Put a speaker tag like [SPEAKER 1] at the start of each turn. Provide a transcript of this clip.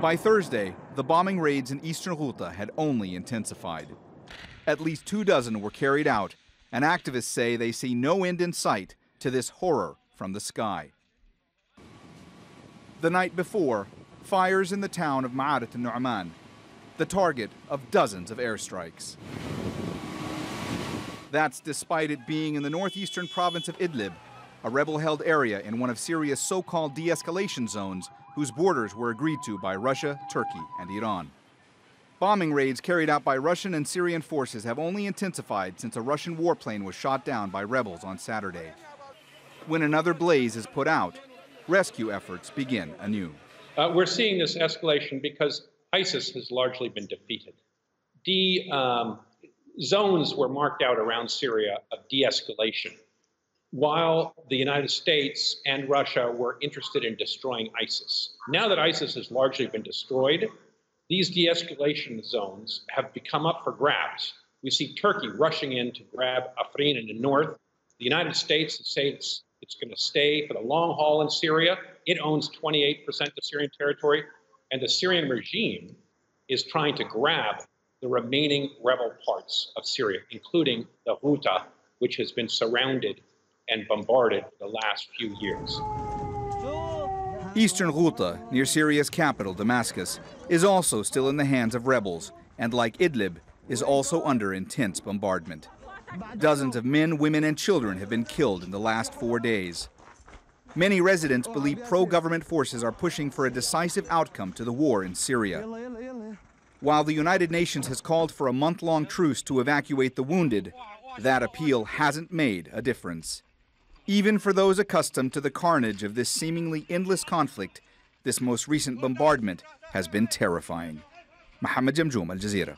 [SPEAKER 1] By Thursday, the bombing raids in Eastern Ghouta had only intensified. At least 24 were carried out, and activists say they see no end in sight to this horror from the sky. The night before, fires in the town of Ma'arat al-Nu'man, the target of dozens of airstrikes. That's despite it being in the northeastern province of Idlib, a rebel-held area in one of Syria's so-called de-escalation zones whose borders were agreed to by Russia, Turkey, and Iran. Bombing raids carried out by Russian and Syrian forces have only intensified since a Russian warplane was shot down by rebels on Saturday. When another blaze is put out, rescue efforts begin anew.
[SPEAKER 2] We're seeing this escalation because ISIS has largely been defeated. Zones were marked out around Syria of de-escalation, while the United States and Russia were interested in destroying ISIS. Now that ISIS has largely been destroyed, these de-escalation zones have become up for grabs. We see Turkey rushing in to grab Afrin in the north. The United States is saying it's going to stay for the long haul in Syria. It owns 28% of Syrian territory, and the Syrian regime is trying to grab the remaining rebel parts of Syria, including the Ghouta, which has been surrounded and bombarded for the last few years.
[SPEAKER 1] Eastern Ghouta, near Syria's capital, Damascus, is also still in the hands of rebels, and like Idlib, is also under intense bombardment. Dozens of men, women, and children have been killed in the last 4 days. Many residents believe pro-government forces are pushing for a decisive outcome to the war in Syria. While the United Nations has called for a month-long truce to evacuate the wounded, that appeal hasn't made a difference. Even for those accustomed to the carnage of this seemingly endless conflict, this most recent bombardment has been terrifying. Mohammed, Jamjoom, Al Jazeera.